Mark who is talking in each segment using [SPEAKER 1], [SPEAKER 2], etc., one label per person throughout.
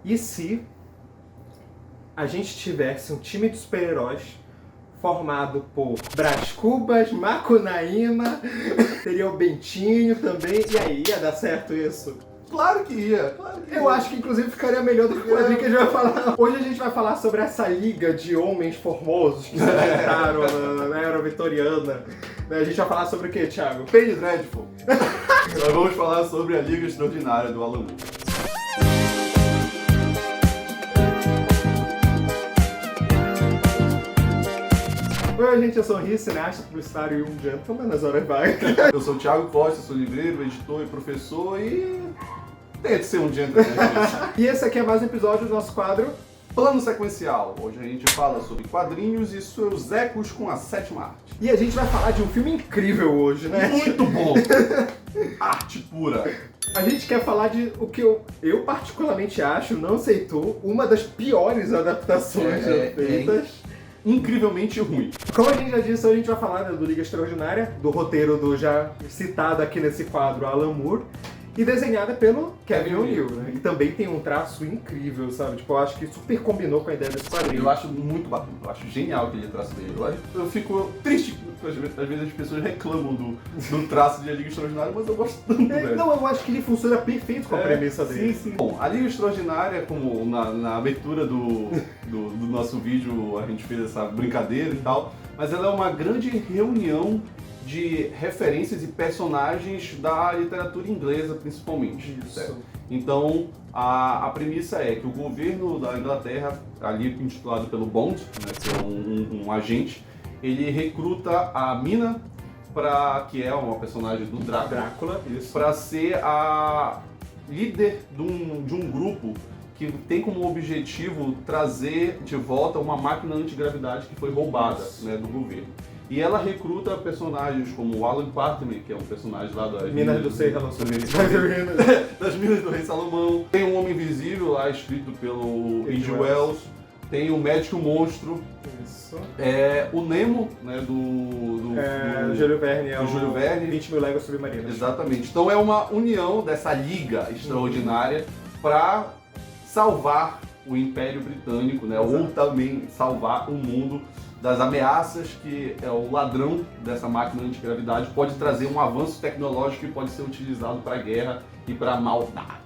[SPEAKER 1] E se a gente tivesse um time de super-heróis formado por Brás Cubas, Macunaíma, teria o Bentinho também, e aí, ia dar certo isso?
[SPEAKER 2] Claro que ia, claro que ia.
[SPEAKER 1] Eu acho que inclusive ficaria melhor do que o quadrinho que a gente vai falar. Hoje a gente vai falar sobre essa liga de homens formosos que se enfrentaram na era vitoriana. A gente vai falar sobre o que, Thiago?
[SPEAKER 2] Penny Dreadful. Nós vamos falar sobre a Liga Extraordinária do Alan Moore.
[SPEAKER 1] Oi, gente, eu sou o Ri, cineasta, publicitário e um gentleman nas horas vagas.
[SPEAKER 2] Eu sou o Thiago Costa, sou livreiro, editor e professor e tento ser um gentleman.
[SPEAKER 1] E esse aqui é mais um episódio do nosso quadro
[SPEAKER 2] Plano sequencial. Hoje a gente fala sobre quadrinhos e seus ecos com a sétima arte.
[SPEAKER 1] E a gente vai falar de um filme incrível hoje, né?
[SPEAKER 2] Muito bom! Arte pura.
[SPEAKER 1] A gente quer falar de o que eu particularmente acho, não sei tu, uma das piores adaptações já feitas.
[SPEAKER 2] Incrivelmente ruim.
[SPEAKER 1] Como a gente já disse, hoje a gente vai falar do Liga Extraordinária, do roteiro do já citado aqui nesse quadro Alan Moore, e desenhada pelo Kevin O'Neill, né? E também tem um traço incrível, sabe? Tipo, eu acho que super combinou com a ideia desse quadrinho.
[SPEAKER 2] Eu acho muito bacana, eu acho genial aquele traço dele. Eu fico triste, às vezes as pessoas reclamam do traço de A Liga Extraordinária, mas eu gosto tanto, velho.
[SPEAKER 1] Não, eu acho que ele funciona perfeito com a premissa dele.
[SPEAKER 2] Sim. Bom, A Liga Extraordinária, como na abertura do nosso vídeo a gente fez essa brincadeira e tal, mas ela é uma grande reunião de referências e personagens da literatura inglesa, principalmente.
[SPEAKER 1] Isso.
[SPEAKER 2] Certo? Então, a premissa é que o governo da Inglaterra, ali intitulado pelo Bond, né, que é um agente, ele recruta a Mina, que é uma personagem do Drácula, para ser a líder de um grupo que tem como objetivo trazer de volta uma máquina antigravidade que foi roubada, né, do governo. E ela recruta personagens como o Alan Quartermain, que é um personagem lá das
[SPEAKER 1] Minas do Rei
[SPEAKER 2] das Minas do Rei Salomão. Tem um Homem Invisível lá, escrito pelo H.G. Wells. Tem o Médico Monstro.
[SPEAKER 1] Isso.
[SPEAKER 2] O Nemo, né,
[SPEAKER 1] do Júlio Verne,
[SPEAKER 2] do Júlio Verne.
[SPEAKER 1] 20 mil léguas submarinas.
[SPEAKER 2] Exatamente. Então é uma união dessa liga extraordinária para salvar o Império Britânico, né, ou também salvar o mundo das ameaças que o ladrão dessa máquina antigravidade pode trazer um avanço tecnológico que pode ser utilizado para a guerra e para a maldade.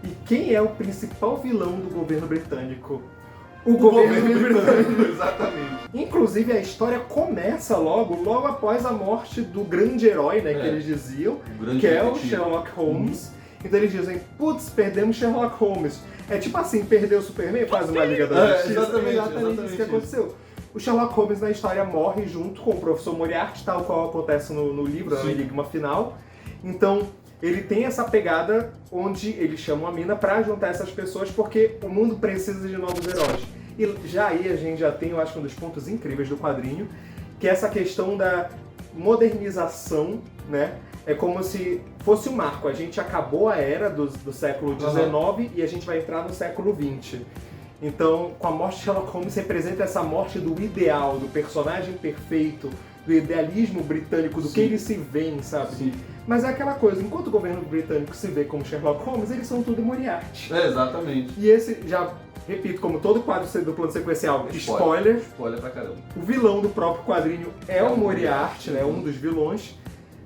[SPEAKER 1] E quem é o principal vilão do governo britânico? O governo britânico.
[SPEAKER 2] Exatamente.
[SPEAKER 1] Inclusive a história começa logo após a morte do grande herói, né, que eles diziam, que é o Sherlock Holmes. Então eles dizem, putz, perdemos Sherlock Holmes. É tipo assim, perdeu o Superman, faz uma Liga da Justiça. Exatamente isso que aconteceu. O Sherlock Holmes na história morre junto com o professor Moriarty, tal qual acontece no livro, no Enigma Final. Então, ele tem essa pegada onde eles chamam a Mina pra juntar essas pessoas porque o mundo precisa de novos heróis. E já aí a gente já tem, eu acho, um dos pontos incríveis do quadrinho, que é essa questão da modernização, né? É como se fosse um marco. A gente acabou a era do século XIX e a gente vai entrar no século XX. Então, com a morte de Sherlock Holmes, representa essa morte do ideal, do personagem perfeito, do idealismo britânico, do que eles se veem, sabe?
[SPEAKER 2] Sim.
[SPEAKER 1] Mas é aquela coisa, enquanto o governo britânico se vê como Sherlock Holmes, eles são tudo Moriarty.
[SPEAKER 2] Exatamente.
[SPEAKER 1] E esse, já repito, como todo quadro do plano sequencial, spoiler
[SPEAKER 2] pra caramba.
[SPEAKER 1] O vilão do próprio quadrinho é o Moriarty, né? Um dos vilões.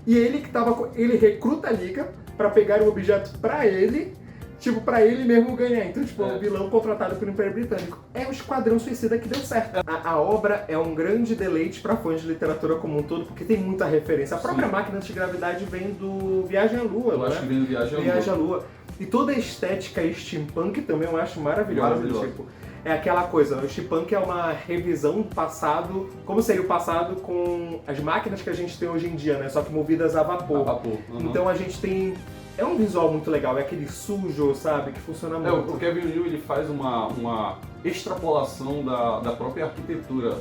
[SPEAKER 1] E ele recruta a Liga pra pegar um objeto pra ele, tipo, pra ele mesmo ganhar. Então, tipo, é um vilão contratado pelo Império Britânico. É o Esquadrão Suicida que deu certo. A obra é um grande deleite pra fãs de literatura como um todo, porque tem muita referência. A própria máquina antigravidade vem do Viagem à Lua,
[SPEAKER 2] Eu acho que vem do Viagem à Lua.
[SPEAKER 1] E toda a estética steampunk também eu acho maravilhosa. Tipo, é aquela coisa, o steampunk é uma revisão do passado, como seria o passado com as máquinas que a gente tem hoje em dia, né? Só que movidas a vapor. Então a gente tem... É um visual muito legal, é aquele sujo, sabe? Que funciona muito.
[SPEAKER 2] O Kevin O'Neill, ele faz uma extrapolação da própria arquitetura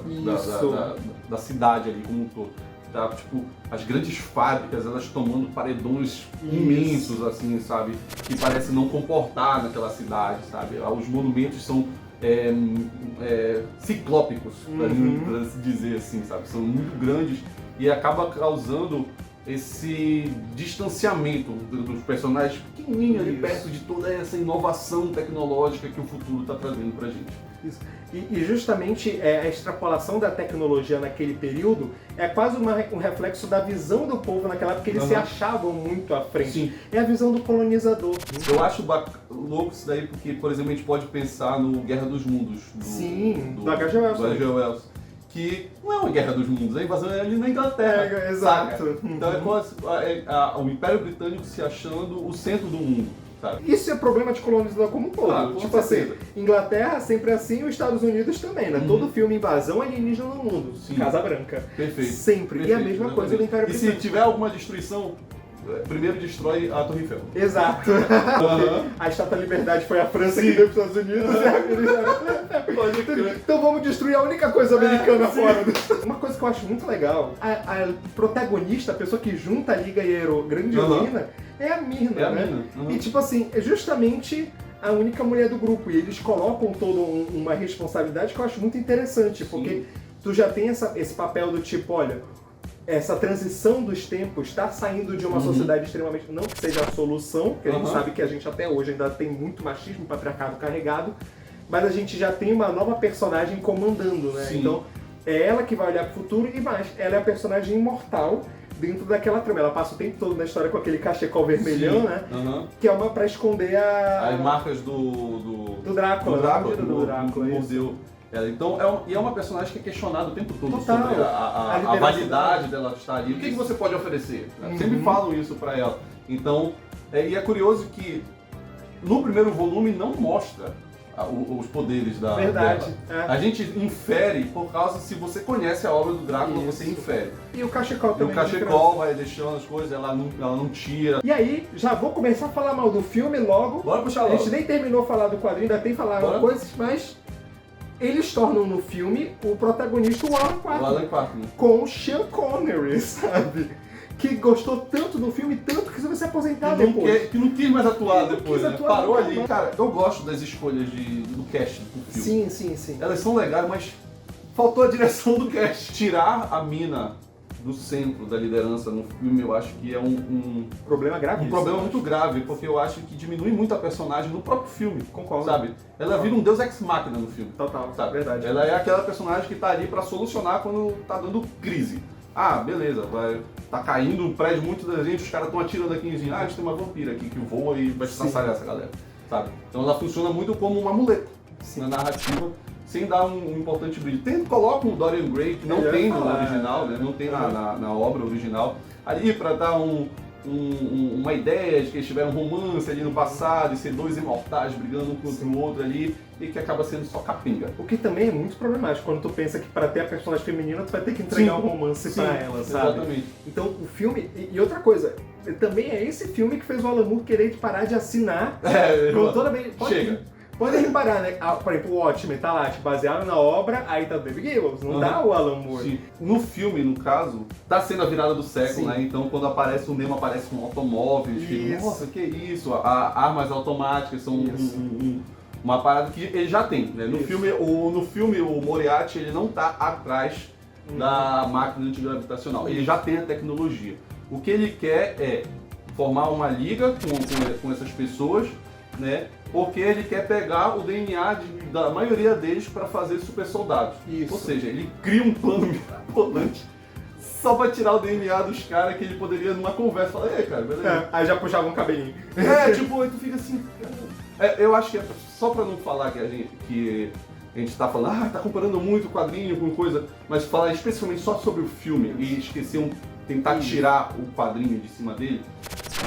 [SPEAKER 2] da cidade ali como um todo. Tá? Tipo, as grandes fábricas, elas tomando paredões imensos, assim, sabe? Que parecem não comportar naquela cidade, sabe? Os monumentos são ciclópicos, para se dizer assim, sabe? São muito grandes e acaba causando esse distanciamento dos personagens pequenininhos ali perto de toda essa inovação tecnológica que o futuro está trazendo pra gente.
[SPEAKER 1] Isso. E justamente a extrapolação da tecnologia naquele período é quase um reflexo da visão do povo naquela época, porque eles se achavam muito à frente.
[SPEAKER 2] Sim.
[SPEAKER 1] É a visão do colonizador.
[SPEAKER 2] Eu acho louco isso daí porque, por exemplo, a gente pode pensar no Guerra dos Mundos.
[SPEAKER 1] Do H.G.
[SPEAKER 2] Wells. Que não é uma Guerra dos Mundos, a invasão é ali na Inglaterra.
[SPEAKER 1] Exato.
[SPEAKER 2] Então é como o Império Britânico se achando o centro do mundo. Sabe?
[SPEAKER 1] Isso é problema de colonizador como um todo. Tipo assim, Inglaterra sempre assim e os Estados Unidos também, né? Todo filme invasão alienígena no mundo. Sim. Casa Branca.
[SPEAKER 2] Perfeito.
[SPEAKER 1] Sempre.
[SPEAKER 2] Perfeito,
[SPEAKER 1] e a mesma coisa do Império Britânico.
[SPEAKER 2] E se tiver alguma destruição, primeiro destrói a Torre Eiffel.
[SPEAKER 1] Exato. A Estátua da Liberdade foi a França que deu para os Estados Unidos. Então vamos destruir a única coisa americana fora. Uma coisa que eu acho muito legal, a protagonista, a pessoa que junta a Liga e a grande heroína, é a Myrna, né? E tipo assim, é justamente a única mulher do grupo. E eles colocam toda uma responsabilidade que eu acho muito interessante, porque tu já tem esse papel do tipo, olha, essa transição dos tempos está saindo de uma sociedade extremamente... Não que seja a solução, porque a gente sabe que a gente até hoje ainda tem muito machismo, patriarcado carregado, mas a gente já tem uma nova personagem comandando, né?
[SPEAKER 2] Sim.
[SPEAKER 1] Então, é ela que vai olhar pro futuro e mais, ela é a personagem imortal dentro daquela trama. Ela passa o tempo todo na história com aquele cachecol vermelhão, né? Que é uma pra esconder
[SPEAKER 2] as marcas do
[SPEAKER 1] Drácula.
[SPEAKER 2] Do Drácula, museu. Então, é uma personagem que é questionada o tempo todo sobre a validade dela estar ali. O que você pode oferecer? Sempre falam isso pra ela. Então, e é curioso que no primeiro volume não mostra os poderes dela.
[SPEAKER 1] Verdade.
[SPEAKER 2] A gente infere por causa, se você conhece a obra do Drácula, você infere.
[SPEAKER 1] E o cachecol também.
[SPEAKER 2] E o cachecol vai deixando as coisas, ela não tira.
[SPEAKER 1] E aí, já vou começar a falar mal do filme logo.
[SPEAKER 2] Bora puxar logo.
[SPEAKER 1] A gente nem terminou de falar do quadrinho, ainda tem que falar coisas, mas... Eles tornam no filme o protagonista o Alan Quartman. Com o Sean Connery, sabe? Que gostou tanto do filme, tanto que você vai se aposentar depois.
[SPEAKER 2] Que não quis mais atuar depois, né? Parou ali. Cara, eu gosto das escolhas do cast do filme.
[SPEAKER 1] Sim.
[SPEAKER 2] Elas são legais, mas faltou a direção do cast. Tirar a mina do centro da liderança no filme, eu acho que é um
[SPEAKER 1] problema grave.
[SPEAKER 2] Um problema muito grave, porque eu acho que diminui muito a personagem no próprio filme.
[SPEAKER 1] Concordo.
[SPEAKER 2] Sabe? Ela vira um deus ex machina no filme.
[SPEAKER 1] Total,
[SPEAKER 2] sabe?
[SPEAKER 1] Verdade.
[SPEAKER 2] Ela é aquela personagem que tá ali pra solucionar quando tá dando crise. Ah, beleza, tá caindo um prédio muito da gente, os caras estão atirando aqui em a gente tem uma vampira aqui que voa e vai estraçalhar essa galera. Sabe? Então ela funciona muito como um amuleto na narrativa, sem dar um importante brilho. Coloca um Dorian Gray, que não tem no original, né? Não tem na obra original, ali pra dar uma ideia de que eles tiveram um romance ali no passado e ser dois imortais brigando um contra o outro ali, e que acaba sendo só capenga.
[SPEAKER 1] O que também é muito problemático quando tu pensa que para ter a personagem feminina tu vai ter que entregar um romance pra ela, sabe?
[SPEAKER 2] Exatamente.
[SPEAKER 1] Então o filme... E outra coisa, também é esse filme que fez o Alan Moore querer parar de assinar com toda vez...
[SPEAKER 2] Chega.
[SPEAKER 1] Pode reparar, né? Por exemplo, o Watchmen tá lá, tipo, baseado na obra, aí tá o David Gibbons, não dá o Alan Moore.
[SPEAKER 2] Sim. No filme, no caso, tá sendo a virada do século, né? Então quando aparece o Nemo, aparece com automóveis, tipo, nossa, que isso? Armas automáticas são uma parada que ele já tem, né? No filme, o Moriarty, ele não tá atrás da máquina antigravitacional, ele já tem a tecnologia. O que ele quer é formar uma liga com essas pessoas, né? Porque ele quer pegar o DNA da maioria deles para fazer super soldados.
[SPEAKER 1] Isso.
[SPEAKER 2] Ou seja, ele cria um plano mirabolante só pra tirar o DNA dos caras que ele poderia numa conversa falar, ei, cara, beleza?
[SPEAKER 1] Aí já puxava um cabelinho.
[SPEAKER 2] Tipo, aí tu fica assim, eu acho que é só pra não falar que a gente tá falando, tá comparando muito o quadrinho com coisa, mas falar especificamente só sobre o filme e esquecer tentar tirar o quadrinho de cima dele.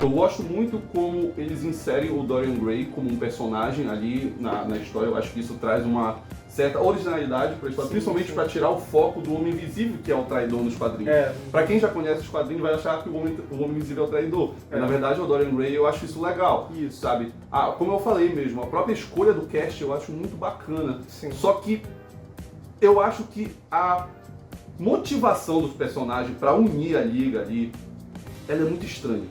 [SPEAKER 2] Eu gosto muito como eles inserem o Dorian Gray como um personagem ali na história. Eu acho que isso traz uma certa originalidade para a história, principalmente para tirar o foco do Homem Invisível, que é o traidor nos quadrinhos. Para quem já conhece os quadrinhos, vai achar que o Homem Invisível é o traidor. Mas, na verdade, é o Dorian Gray. Eu acho isso legal, sabe? Como eu falei mesmo, a própria escolha do cast eu acho muito bacana.
[SPEAKER 1] Sim.
[SPEAKER 2] Só que eu acho que a motivação dos personagens para unir a liga ali, ela é muito estranha.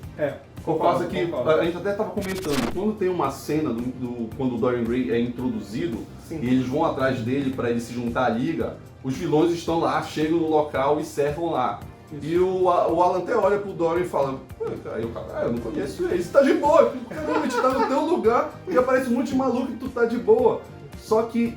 [SPEAKER 2] Por causa que a gente até estava comentando, quando tem uma cena quando o Dorian Gray é introduzido e eles vão atrás dele para ele se juntar à liga, os vilões estão lá, chegam no local e cercam lá. E o Alan até olha pro Dorian e fala, aí o cara, eu não conheço ele, você tá de boa. Eu fico, caramba, a gente tá no teu lugar e aparece um monte de maluco e tu tá de boa. Só que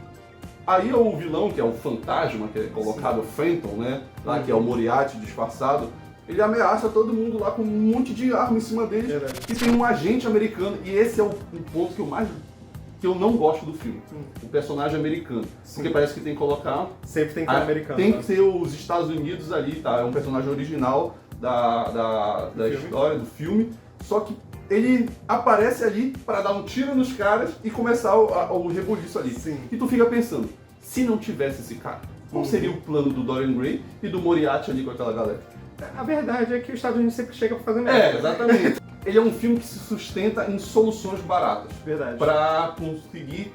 [SPEAKER 2] aí o vilão, que é o fantasma, que é colocado, o Phantom, né? Lá, que é o Moriarty disfarçado, ele ameaça todo mundo lá com um monte de arma em cima dele. E tem um agente americano, e esse é o ponto que eu não gosto do filme. O personagem americano. Porque parece que tem que colocar...
[SPEAKER 1] Sempre tem que ter americano.
[SPEAKER 2] Tem que ter os Estados Unidos ali, tá? É um personagem original da história, do filme. Só que ele aparece ali para dar um tiro nos caras e começar o rebuliço ali.
[SPEAKER 1] Sim.
[SPEAKER 2] E tu fica pensando, se não tivesse esse cara, qual seria o plano do Dorian Gray e do Moriarty ali com aquela galera?
[SPEAKER 1] A verdade é que os Estados Unidos sempre chega pra fazer merda.
[SPEAKER 2] Exatamente. Ele é um filme que se sustenta em soluções baratas.
[SPEAKER 1] Verdade.
[SPEAKER 2] Pra conseguir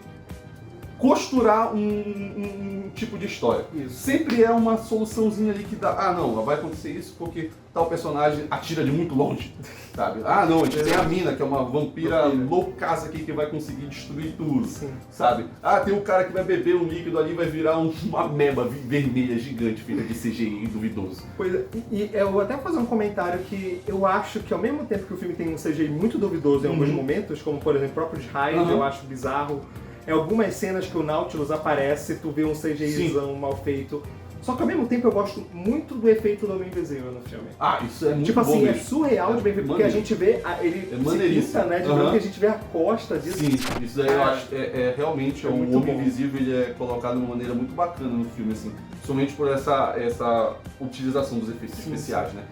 [SPEAKER 2] costurar um tipo de história.
[SPEAKER 1] Isso.
[SPEAKER 2] Sempre é uma soluçãozinha ali que dá, não, vai acontecer isso porque tal personagem atira de muito longe, sabe? Não, a gente tem a mina, que é uma vampira loucaça aqui que vai conseguir destruir tudo, sabe? Tem um cara que vai beber um líquido ali e vai virar uma ameba vermelha gigante feita de CGI duvidoso.
[SPEAKER 1] Pois é, e eu vou até fazer um comentário que eu acho que ao mesmo tempo que o filme tem um CGI muito duvidoso em alguns momentos, como por exemplo o próprio de Hyde, eu acho bizarro. Em algumas cenas que o Nautilus aparece, tu vê um CGIzão mal feito. Só que ao mesmo tempo eu gosto muito do efeito do Homem Invisível no filme.
[SPEAKER 2] Isso é muito
[SPEAKER 1] tipo
[SPEAKER 2] bom
[SPEAKER 1] assim,
[SPEAKER 2] mesmo.
[SPEAKER 1] é surreal de bem feito, porque a gente vê, ele se pinta, né, de branco, e a gente vê a costa disso.
[SPEAKER 2] Sim, isso aí eu acho, realmente, o
[SPEAKER 1] muito
[SPEAKER 2] Homem
[SPEAKER 1] bom.
[SPEAKER 2] Invisível ele é colocado de uma maneira muito bacana no filme, assim. Principalmente por essa utilização dos efeitos especiais, né?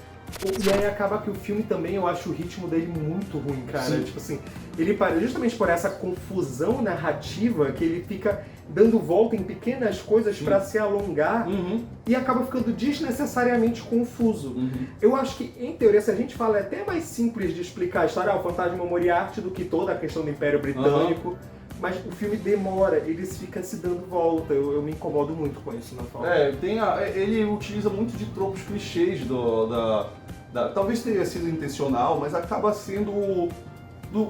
[SPEAKER 1] E aí acaba que o filme também, eu acho o ritmo dele muito ruim, cara.
[SPEAKER 2] Sim.
[SPEAKER 1] Tipo assim, ele justamente por essa confusão narrativa que ele fica dando volta em pequenas coisas pra se alongar e acaba ficando desnecessariamente confuso. Eu acho que, em teoria, se a gente fala, é até mais simples de explicar a história, o Fantasma Moriarty, do que toda a questão do Império Britânico. Mas o filme demora, ele fica se dando volta, eu me incomodo muito com isso na fala.
[SPEAKER 2] Ele utiliza muito de tropos clichês talvez tenha sido intencional, mas acaba sendo...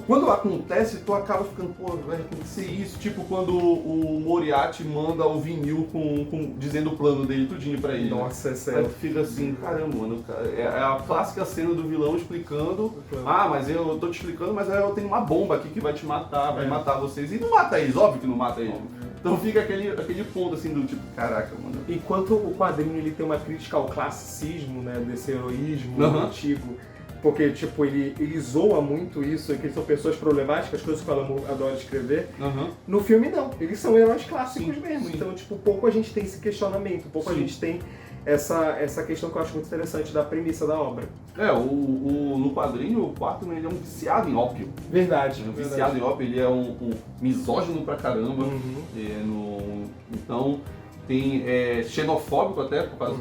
[SPEAKER 2] Quando acontece, tu acaba ficando, vai acontecer isso, tipo quando o Moriarty manda o vinil dizendo o plano dele tudinho pra ele.
[SPEAKER 1] Nossa, é
[SPEAKER 2] Aí
[SPEAKER 1] sério.
[SPEAKER 2] tu fica assim, caramba, mano, é a clássica cena do vilão explicando, mas eu tô te explicando, mas eu tenho uma bomba aqui que vai te matar, vai matar vocês, e não mata eles, óbvio que não mata eles. Então fica aquele ponto assim do tipo, caraca, mano.
[SPEAKER 1] Enquanto o quadrinho ele tem uma crítica ao classicismo, né, desse heroísmo antigo, porque tipo, ele zoa muito isso, que eles são pessoas problemáticas, coisas que o Alan Moore adora escrever. No filme não, eles são heróis clássicos mesmo, então tipo, pouco a gente tem esse questionamento, pouco a gente tem essa questão que eu acho muito interessante da premissa da obra.
[SPEAKER 2] No quadrinho, o Quartman ele é um viciado em ópio.
[SPEAKER 1] Verdade.
[SPEAKER 2] Viciado em ópio, ele é um misógino pra caramba. Então, tem xenofóbico até, por causa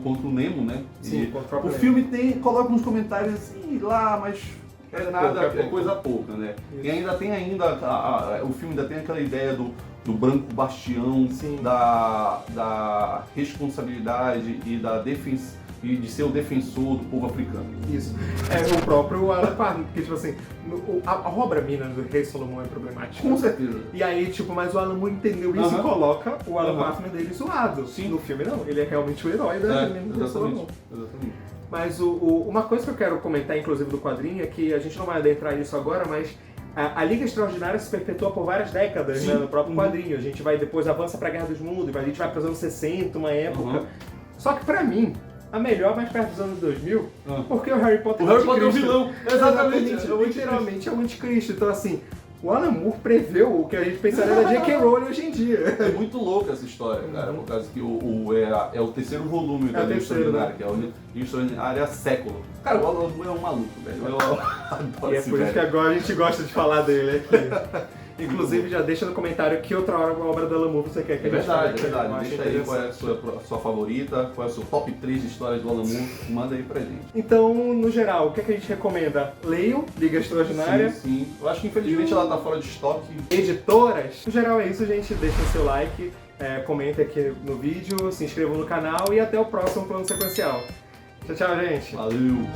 [SPEAKER 2] contra o Nemo, né?
[SPEAKER 1] Sim, contra o
[SPEAKER 2] filme coloca uns comentários assim, lá, mas é coisa pouca, né? Isso. E ainda tem o filme ainda tem aquela ideia do branco bastião, da responsabilidade e da defesa e de ser o defensor do povo africano.
[SPEAKER 1] Isso. O próprio Alan Quartman, porque tipo assim, a obra Minas do Rei Salomão é problemática.
[SPEAKER 2] Com certeza.
[SPEAKER 1] E aí, tipo, mas o Alan Moore entendeu isso e coloca o Alan Quartman dele zoado. No filme não, ele é realmente o herói da Minas do Rei Salomão.
[SPEAKER 2] Exatamente.
[SPEAKER 1] Mas uma coisa que eu quero comentar, inclusive, do quadrinho, é que a gente não vai adentrar nisso agora, mas a Liga Extraordinária se perpetua por várias décadas, né, no próprio quadrinho. A gente vai depois avança pra Guerra dos Mundos, a gente vai para os anos 60, uma época. Só que pra mim, a melhor mais perto dos anos 2000, porque o Harry Potter
[SPEAKER 2] é o vilão. Exatamente.
[SPEAKER 1] Literalmente é o anticristo. Então assim, o Alan Moore preveu o que a gente pensaria da J.K. Rowling hoje em dia.
[SPEAKER 2] É muito louca essa história, cara, por causa que é o terceiro volume da Liga Extraordinária, que é o Liga Extraordinária século. Cara, o Alan Moore é um maluco, velho. Eu adoro
[SPEAKER 1] e é por isso que agora a gente gosta de falar dele aqui. Inclusive, já deixa no comentário que outra obra da Alan Moore você quer que a gente fale.
[SPEAKER 2] É verdade. Deixa aí qual é a sua favorita, qual é o seu top 3 de histórias do Alan Moore, manda aí pra gente.
[SPEAKER 1] Então, no geral, o que a gente recomenda? Leiam Liga Extraordinária.
[SPEAKER 2] Sim. Eu acho que infelizmente ela tá fora de estoque.
[SPEAKER 1] Editoras. No geral é isso, gente. Deixa o seu like, comenta aqui no vídeo, se inscrevam no canal e até o próximo plano sequencial. Tchau, gente.
[SPEAKER 2] Valeu!